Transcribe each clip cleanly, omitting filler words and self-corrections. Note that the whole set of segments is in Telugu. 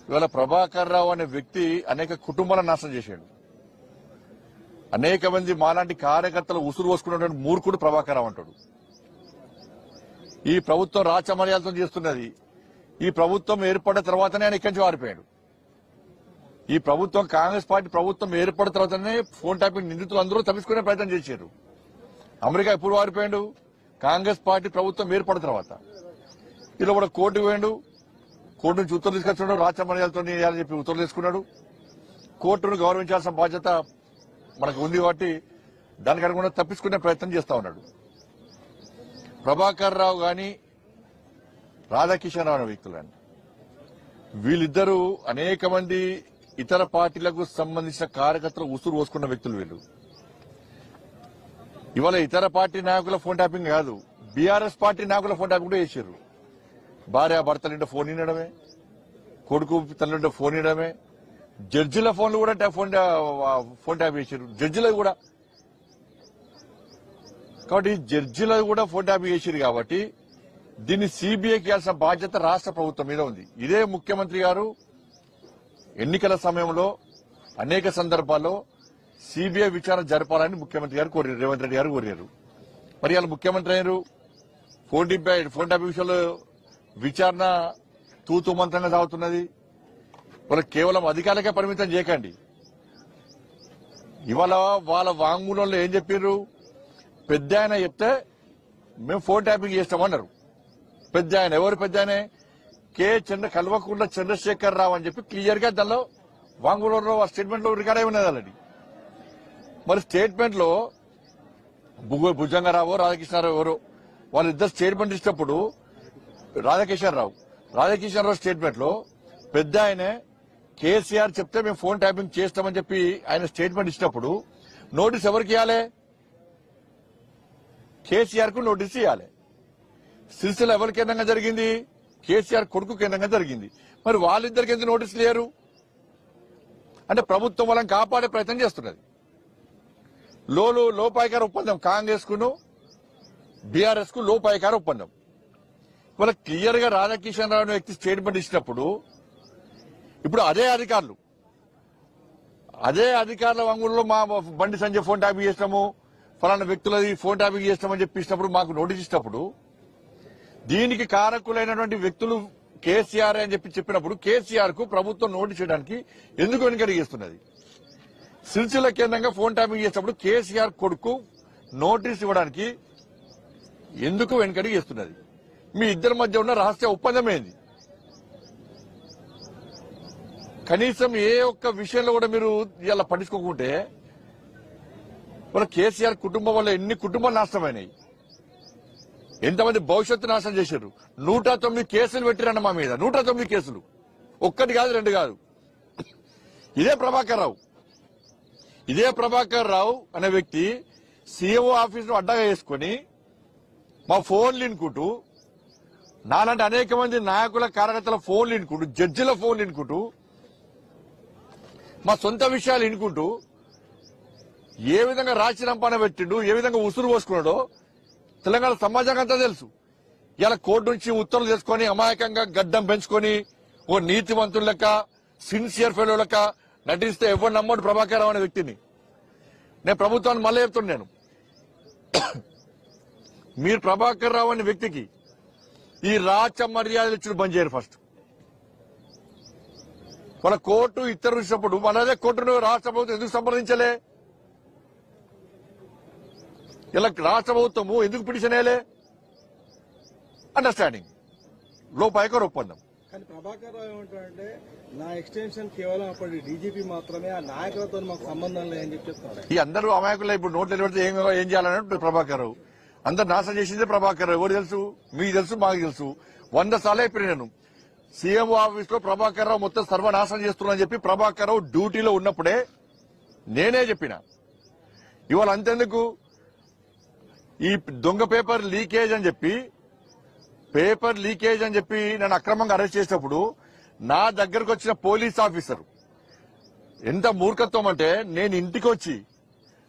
ఇవాళ ప్రభాకర్ రావు అనే వ్యక్తి అనేక కుటుంబాలను నాశనం చేశాడు. అనేక మంది మాలాంటి కార్యకర్తలు ఉసురు పోసుకున్నటువంటి మూర్ఖుడు ప్రభాకర్ రావు అంటాడు. ఈ ప్రభుత్వం రాచమర్యాదతో చేస్తున్నది. ఈ ప్రభుత్వం ఏర్పడిన తర్వాతనే ఆయన ఇక్కడి నుంచి వారిపోయాడు. ఈ ప్రభుత్వం కాంగ్రెస్ పార్టీ ప్రభుత్వం ఏర్పడిన తర్వాతనే ఫోన్ ట్యాపింగ్ నిందితులు అందరూ తప్పించుకునే ప్రయత్నం చేశారు. అమెరికా ఎప్పుడు వారిపోయాడు? కాంగ్రెస్ పార్టీ ప్రభుత్వం ఏర్పడిన తర్వాత. ఇలా కూడా కోర్టుకు పోయాడు. కోర్టు నుంచి ఉత్తర్వులు తీసుకొచ్చున్నాడు. రాచమర్యాదతో చేయాలని చెప్పి ఉత్తర్వులు తీసుకున్నాడు. కోర్టును గౌరవించాల్సిన బాధ్యత మనకు ఉంది కాబట్టి దానికి అనుగుణంగా తప్పించుకునే ప్రయత్నం చేస్తా ఉన్నాడు. ప్రభాకర్ రావు గాని రాధాకిషన్ రావు అనే వ్యక్తులు కానీ వీళ్ళిద్దరూ అనేక మంది ఇతర పార్టీలకు సంబంధించిన కార్యకర్తలు ఉసురు పోసుకున్న వ్యక్తులు వీళ్ళు. ఇవాళ ఇతర పార్టీ నాయకుల ఫోన్ ట్యాపింగ్ కాదు, బీఆర్ఎస్ పార్టీ నాయకుల ఫోన్ ట్యాపింగ్ కూడా చేశారు. భార్య భర్తలుంటే ఫోన్ వినడమే, కొడుకు తల్లింటే ఫోన్ వినడమే, జడ్జిల ఫోన్లు కూడా ఫోన్ ట్యాప్ చేశారు. జడ్జిలకు కూడా కాబట్టి జడ్జిలకు కూడా ఫోన్ ట్యాప్ చేశారు. కాబట్టి దీన్ని సిబిఐకి ఇవ్వాల్సిన బాధ్యత రాష్ట్ర ప్రభుత్వం మీద ఉంది. ఇదే ముఖ్యమంత్రి గారు ఎన్నికల సమయంలో అనేక సందర్భాల్లో సిబిఐ విచారణ జరపాలని ముఖ్యమంత్రి గారు కోరారు, రేవంత్ రెడ్డి గారు కోరారు. మరి వాళ్ళు ముఖ్యమంత్రి అయ్యారు. ఫోన్ ట్యాప్ విషయంలో విచారణ తూతూ మంత్రంగా సాగుతున్నది. వాళ్ళకి కేవలం అధికారులకే పరిమితం చేయకండి. ఇవాళ వాళ్ళ వాంగ్మూలంలో ఏం చెప్పారు? పెద్ద ఆయన చెప్తే మేము ఫోన్ ట్యాపింగ్ చేస్తామన్నారు. పెద్ద ఆయన ఎవరు? పెద్ద ఆయన కల్వకుంట్ల చంద్రశేఖర్ రావు అని చెప్పి క్లియర్ గా దానిలో వాంగ్మూలంలో స్టేట్మెంట్ లో రికార్డ్ అయి ఉన్నది ఆల్రెడీ. మరి స్టేట్మెంట్ లో భుజంగరావు రాధాకృష్ణారావు ఎవరు వాళ్ళిద్దరు స్టేట్మెంట్ ఇచ్చినప్పుడు రాధాకిషన్ రావు స్టేట్మెంట్ లో పెద్ద ఆయనే కేసీఆర్ చెప్తే మేము ఫోన్ ట్యాపింగ్ చేస్తామని చెప్పి ఆయన స్టేట్మెంట్ ఇచ్చినప్పుడు నోటీస్ ఎవరికి ఇవ్వాలి? కేసీఆర్ కు నోటీస్ ఇవ్వాలి. సిరిసిల్ల ఎవరి కేంద్రంగా జరిగింది? కేసీఆర్ కొడుకు కేంద్రంగా జరిగింది. మరి వాళ్ళిద్దరికి ఎందుకు నోటీస్ లేరు? అంటే ప్రభుత్వం వాళ్ళని కాపాడే ప్రయత్నం చేస్తున్నది. లోపాయికార ఒప్పందం కాంగ్రెస్ కును బీఆర్ఎస్ కు లోపాయికార ఒప్పందం. ఇవాళ క్లియర్ గా రాధాకిషన్ రావు వ్యక్తి స్టేట్మెంట్ ఇచ్చినప్పుడు ఇప్పుడు అదే అధికారుల వంగుల్లో మా బండి సంజయ్ ఫోన్ ట్యాపింగ్ చేసినాము, ఫలానా వ్యక్తులది ఫోన్ ట్యాపింగ్ చేసినామని చెప్పినప్పుడు మాకు నోటీస్ ఇచ్చినప్పుడు దీనికి కారకులైనటువంటి వ్యక్తులు కేసీఆర్ అని చెప్పినప్పుడు కేసీఆర్ కు ప్రభుత్వం నోటీస్ చేయడానికి ఎందుకు వెనుకడిగిస్తున్నది? సిరిసిల్ల కేంద్రంగా ఫోన్ ట్యాపింగ్ చేసినప్పుడు కేసీఆర్ కొడుకు నోటీస్ ఇవ్వడానికి ఎందుకు వెనుకడిగిస్తున్నది? మీ ఇద్దరి మధ్య ఉన్న రహస్య ఒప్పందం ఏంది? కనీసం ఏ ఒక్క విషయంలో కూడా మీరు ఇలా పట్టించుకోకుంటే వాళ్ళ కేసీఆర్ కుటుంబం వల్ల ఎన్ని కుటుంబాలు నాశనమైనాయి, ఎంతమంది భవిష్యత్తు నాశనం చేశారు. 109 కేసులు పెట్టిరన్న మా మీద. 109 కేసులు, ఒక్కటి కాదు రెండు కాదు. ఇదే ప్రభాకర్ రావు అనే వ్యక్తి సీఎంఓ ఆఫీస్ ను అడ్డగా వేసుకుని మా ఫోన్లు వినుకుంటూ, నాలాంటి అనేక మంది నాయకుల కార్యకర్తల ఫోన్లు వినుకుంటూ, జడ్జిల ఫోన్లు వినుకుంటూ, మా సొంత విషయాలు వినుకుంటూ ఏ విధంగా రాచిరంపాన పెట్టిండు, ఏ విధంగా ఉసురు పోసుకున్నాడో తెలంగాణ సమాజానికి అంతా తెలుసు. ఇలా కోర్టు నుంచి ఉత్తర్వులు చేసుకుని అమాయకంగా గడ్డం పెంచుకొని ఓ నీతివంతుల లెక్క సిన్సియర్ ఫెలో లెక్క నటిస్తే ఎవరు నమ్మడు ప్రభాకర్ రావు అనే వ్యక్తిని. నేను ప్రభుత్వాన్ని మళ్ళీ చెప్తున్నాను, మీరు ప్రభాకర్ రావు అనే వ్యక్తికి ఈ రాచ మర్యాదలు ఇచ్చిన బంద్ చేయరు. ఫస్ట్ వాళ్ళ కోర్టు ఇతరులు ఇచ్చినప్పుడు మనదే కోర్టును రాష్ట్ర ప్రభుత్వం ఎందుకు సంప్రదించలే? ఇలా రాష్ట్ర ప్రభుత్వము ఎందుకు పిటిషన్ వేయలే? అండర్స్టాండింగ్ లోపాయికార ఒప్పందం. కానీ ప్రభాకర్ రావు ఏమంటారంటే నా ఎక్స్టెన్షన్ కేవలం అప్పటి డీజీపీ మాత్రమే, ఆ నాయకులతో మాకు సంబంధం లేదని చెప్పి చెప్తారు. ఈ అందరూ అమాయకులు ఇప్పుడు నోట్లు నిలబడితే ఏం చేయాలన్నట్టు ప్రభాకర్ రావు. అందరు నాశనం చేసిందే ప్రభాకర్ రావు. ఎవరు తెలుసు? మీకు తెలుసు, మాకు తెలుసు. 100 సార్లు అయిపోయి నేను సీఎంఓ ఆఫీస్ లో ప్రభాకర్ రావు మొత్తం సర్వనాశనం చేస్తున్నా అని చెప్పి ప్రభాకర్ రావు డ్యూటీలో ఉన్నప్పుడే నేనే చెప్పిన. ఇవాళ అంతెందుకు ఈ దొంగ పేపర్ లీకేజ్ అని చెప్పి నన్ను అక్రమంగా అరెస్ట్ చేసినప్పుడు నా దగ్గరకు వచ్చిన పోలీస్ ఆఫీసర్ ఎంత మూర్ఖత్వం అంటే, నేను ఇంటికి వచ్చి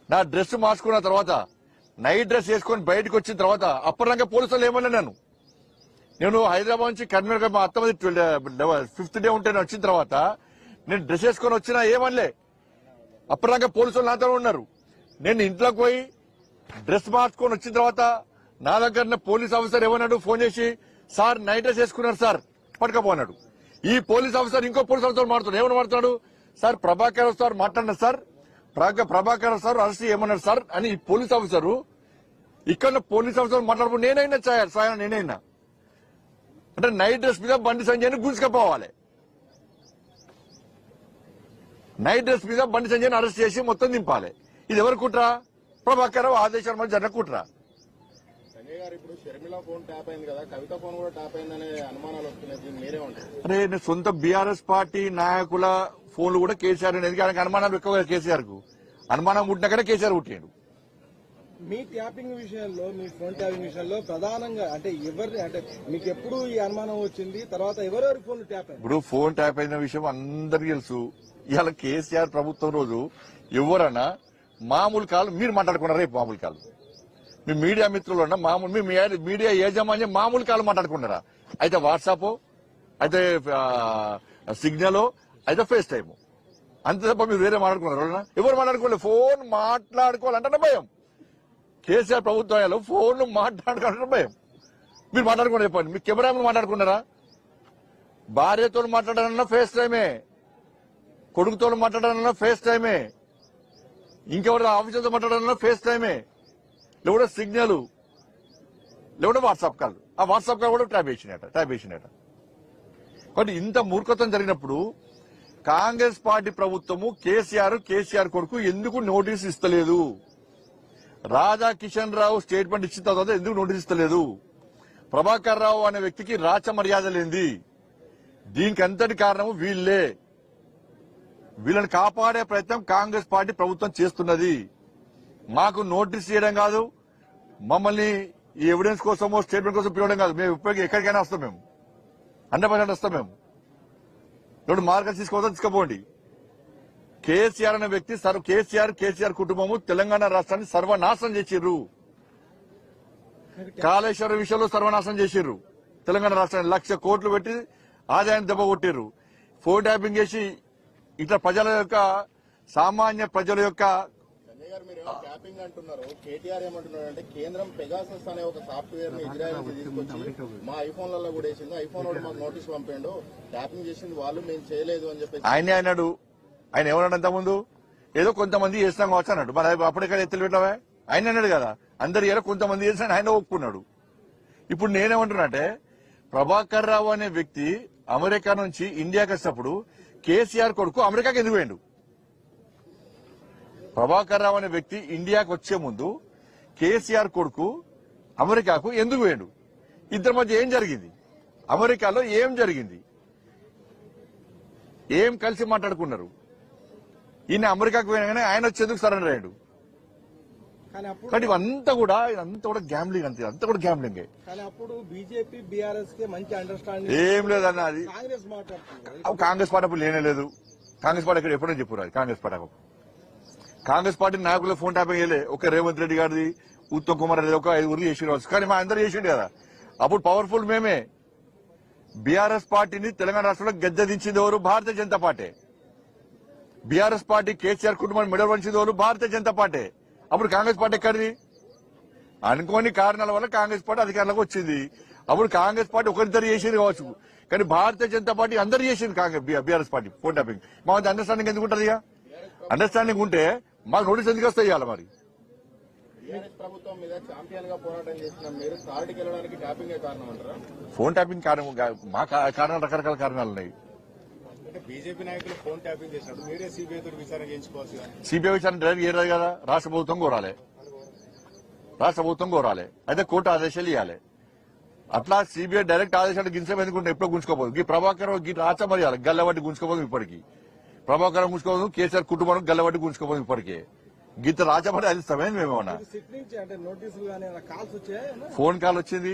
నా డ్రెస్ మార్చుకున్న తర్వాత నైట్ డ్రెస్ వేసుకొని బయటకు వచ్చిన తర్వాత అప్పటిదాకా పోలీసులు ఏమన్నా నేను హైదరాబాద్ నుంచి కర్నూలు మా అత్తమది 5th డే ఉంటే నేను వచ్చిన తర్వాత నేను డ్రెస్ వేసుకొని వచ్చినా ఏమనలే. అప్పటిదాకా పోలీసులు నాతో ఉన్నారు. నేను ఇంట్లోకి పోయి డ్రెస్ మార్చుకొని వచ్చిన తర్వాత నా దగ్గర పోలీస్ ఆఫీసర్ ఏమన్నాడు, ఫోన్ చేసి సార్ నైట్ డ్రెస్ వేసుకున్నారు సార్ పట్టుకపోన్నాడు. ఈ పోలీస్ ఆఫీసర్ ఇంకో పోలీస్ ఆఫీసర్ మాట్లాడు, ఏమని మాట్లాడు, సార్ ప్రభాకర్ సార్ మాట్లాడినారు సార్, ప్రభాకర్ సార్ అరెస్ట్ ఏమన్నారు సార్ అని ఈ పోలీస్ ఆఫీసరు ఇక్కడ పోలీస్ ఆఫీసర్ మాట్లాడుకుంటూ నేనైనా సాయం నేనైనా అంటే నైట్ డ్రెస్ మీద బండి సంజయ్ని గుంజుకపోవాలి. నైట్ డ్రెస్ మీద బండి సంజయ్ని అరెస్ట్ చేసి మొత్తం దింపాలి. ఇది ఎవరు కుట్రా? ప్రభాకర్ ఆదేశాల మధ్య జరిగిన కుట్ర. సంజయ్ గారు ఇప్పుడు షర్మిల ఫోన్ ట్యాప్ అయింది కదా, కవిత ఫోన్ కూడా ట్యాప్ అయిందనే అనుమానాలు వస్తున్నాయి, మీరే ఉంటారు. అరే నేను సొంత బీఆర్ఎస్ పార్టీ నాయకుల ఫోన్లు కూడా కేసీఆర్ అనేది ఆయనకు అనుమానాలు ఎక్కువ. కేసీఆర్ కు అనుమానం పుట్టినాకనే కేసీఆర్ పుట్టాడు. మీ ట్యాపింగ్ విషయంలో, మీ ఫోన్ ట్యాపింగ్ విషయంలో ప్రధానంగా అంటే ఎవరిని అంటే మీకు ఎప్పుడు ఈ అనుమానం వచ్చింది, తర్వాత ఎవరెవరి ఫోన్ ట్యాప్ అయింది? ఇప్పుడు ఫోన్ ట్యాప్ అయిన విషయం అందరికీ తెలుసు. ఇవాళ కేసీఆర్ ప్రభుత్వం రోజు ఎవరన్నా మామూలు కాలు మీరు మాట్లాడుకున్నారు, రేపు మామూలు కాలు మీ మీడియా మిత్రులు ఉన్న మామూలు మీ మీడియా యాజమాన్యం మామూలు కాలు మాట్లాడుకున్నారా? అయితే వాట్సాప్, అయితే సిగ్నల్, అయితే ఫేస్ టైమ్, అంతే తప్ప మీరు వేరే మాట్లాడుకున్నారు? ఎవరు మాట్లాడుకోలేదు. ఫోన్ మాట్లాడుకోవాలంటే భయం. కేసీఆర్ ప్రభుత్వాలు ఫోన్లు మాట్లాడుకోవాలంటే భయం. మీరు మాట్లాడుకుని చెప్పండి, మీ కెమెరా మాట్లాడుకున్నారా? భార్యతో మాట్లాడాలన్నా ఫేస్ టైమే, కొడుకుతో మాట్లాడాలన్నా ఫేస్ టైమే, ఇంకెవరు ఆఫీసర్తో మాట్లాడాలన్నా ఫేస్ టైమే, లేకపోతే సిగ్నల్, లేకపోతే వాట్సాప్ కాల్. ఆ వాట్సాప్ కాల్ కూడా ట్యాప్ చేసినట. కాబట్టి ఇంత మూర్ఖత్వం జరిగినప్పుడు కాంగ్రెస్ పార్టీ ప్రభుత్వము కేసీఆర్ కొడుకు ఎందుకు నోటీస్ ఇస్తలేదు? రాజా కిషన్ రావు స్టేట్మెంట్ ఇచ్చిన తర్వాత ఎందుకు నోటీస్ ఇస్తలేదు? ప్రభాకర్ రావు అనే వ్యక్తికి రాచ మర్యాద లేంది. దీనికి అంతటి కారణం వీళ్ళే. వీళ్ళని కాపాడే ప్రయత్నం కాంగ్రెస్ పార్టీ ప్రభుత్వం చేస్తున్నది. మాకు నోటీస్ చేయడం కాదు, మమ్మల్ని ఈ ఎవిడెన్స్ కోసమో స్టేట్మెంట్ కోసం పిలవడం కాదు. మేము ఇప్పటికీ ఎక్కడికైనా వస్తాం, మేము 100% వస్తాం. మేము ఇప్పుడు మార్గం తీసుకుపోండి. కేసీఆర్ అనే వ్యక్తి కేసీఆర్ కుటుంబము తెలంగాణ రాష్ట్రాన్ని సర్వనాశనం చేసిర్రు. కాళేశ్వరం విషయంలో సర్వనాశనం చేసిర్రు. తెలంగాణ రాష్ట్రాన్ని 1,00,000 కోట్లు పెట్టి ఆదాయాన్ని దెబ్బ కొట్టిర్రు. ఫోన్ ట్యాపింగ్ చేసి ఇట్లా ప్రజల యొక్క సామాన్య ప్రజల యొక్క సంజయ్ గారు మీరు ట్యాపింగ్ అంటున్నారు, కేటీఆర్ ఏమంటున్నారు అంటే కేంద్రం పెగాసస్ అనే ఒక సాఫ్ట్వేర్ ని ఇజ్రాయెల్ నుంచి తీసుకొచ్చి మా ఐఫోన్లలో కూడా వేసింది, ఐఫోన్ వాడు మాకు నోటీస్ పంపాడు, ట్యాపింగ్ చేసింది వాళ్ళు, మేము చేయలేదు అని చెప్పేసి ఆయనే అన్నాడు. ఆయన ఏమన్నాడు అంతకుముందు? ఏదో కొంతమంది చేస్తాం కావచ్చు అన్నాడు. మరి అప్పటిక్కడ ఎత్తులు పెట్టావా? ఆయన అన్నాడు కదా, అందరు ఏదో కొంతమంది చేసిన ఆయన ఒప్పుకున్నాడు. ఇప్పుడు నేనేమంటున్నానంటే ప్రభాకర్ రావు అనే వ్యక్తి అమెరికా నుంచి ఇండియాకి వచ్చినప్పుడు కేసీఆర్ కొడుకు అమెరికాకి ఎందుకు పోయిండు? ప్రభాకర్ రావు అనే వ్యక్తి ఇండియాకి వచ్చే ముందు కేసీఆర్ కొడుకు అమెరికాకు ఎందుకు పోయిండు? ఇద్దరి మధ్య ఏం జరిగింది? అమెరికాలో ఏం జరిగింది? ఏం కలిసి మాట్లాడుకున్నారు? ఈయన అమెరికాకు పోయినాగానే ఆయన వచ్చేందుకు సరెండర్ అయ్యాడు. కానీ ఇదంతా కూడా గ్యాంబ్లింగ్, అంతా కూడా గ్యాంబ్లింగే. కానీ అప్పుడు బీజేపీ బీఆర్ఎస్ కి మంచి అండర్స్టాండింగ్ ఏం లేదన్న. అది కాంగ్రెస్ మాట్లాడుతుంది. కాంగ్రెస్ పార్టీ అప్పుడు లేనే లేదు. కాంగ్రెస్ పార్టీ ఇక్కడ ఎప్పుడో చెప్పురా. కాంగ్రెస్ పార్టీ నాయకులు ఫోన్ ట్యాపింగ్ చేయలే. ఒక రేవంత్ రెడ్డి గారిది, ఉత్తమ్ కుమార్ రెడ్డి ఒక 5 చేసి, కానీ మా అందరూ చేసిండు కదా. అప్పుడు పవర్ఫుల్ మేమే. బీఆర్ఎస్ పార్టీని తెలంగాణ రాష్ట్రంలో గద్దెదించింది ఎవరు? భారతీయ జనతా పార్టీ. బీఆర్ఎస్ పార్టీ కేసీఆర్ కుటుంబాన్ని మెడల్ వంచింది ఎవరు? భారతీయ జనతా పార్టీ. అప్పుడు కాంగ్రెస్ పార్టీ ఎక్కడిది? అనుకోని కారణాల వల్ల కాంగ్రెస్ పార్టీ అధికారంలోకి వచ్చింది. అప్పుడు కాంగ్రెస్ పార్టీ ఒకరిద్దరు చేసేది కావచ్చు, కానీ భారతీయ జనతా పార్టీ అందరూ చేసింది. BRS party phone tapping. మా అండర్స్టాండింగ్ ఎందుకు ఉంటుంది? అండర్స్టాండింగ్ ఉంటే మాకు నోటీస్ ఎందుకు వస్తాయి ఇవాళ? మరి టీఆర్ఎస్ ప్రభుత్వం మీద ఛాంపియన్ గా పోరాటం చేసిన మీరు థార్డ్కి వెళ్ళడానికి ట్యాపింగ్ కారణం అంటారా? ఫోన్ ట్యాపింగ్ కారణం మా కారణాలు రకరకాల కారణాలు ఉన్నాయి. అంటే బీజేపీ నాయకులు ఫోన్ ట్యాపింగ్ చేసినట్టు మీరే సిబిఐ తో విచారణ చేయించుకోవచ్చు. సిబిఐ విచారణ డైరెక్ట్ చేయలేదు కదా, రాష్ట్ర ప్రభుత్వం కోరాలి. అయితే కోర్టు ఆదేశాలు ఇవ్వాలి. అట్లా సిబిఐ డైరెక్ట్ ఆదేశాలు గించం ఎందుకుంటే ఎప్పుడో గుంజుకోపోదు. ఈ ప్రభాకర్ రాచమర్యాలి గల్లబట్టి గుంజుకోపోదు. ఇప్పటికి ప్రభాకర్ గుంజుకోదు, కేసీఆర్ కుటుంబం గల్లబట్టి గుంజుకోపోదు. ఇప్పటికే గీత రాచమర్యాలి ఇస్తామేంది మేమేమన్నా? సిట్ నుంచి అంటే నోటీసులు కానీ కాల్స్ వచ్చాయి, ఫోన్ కాల్ వచ్చింది.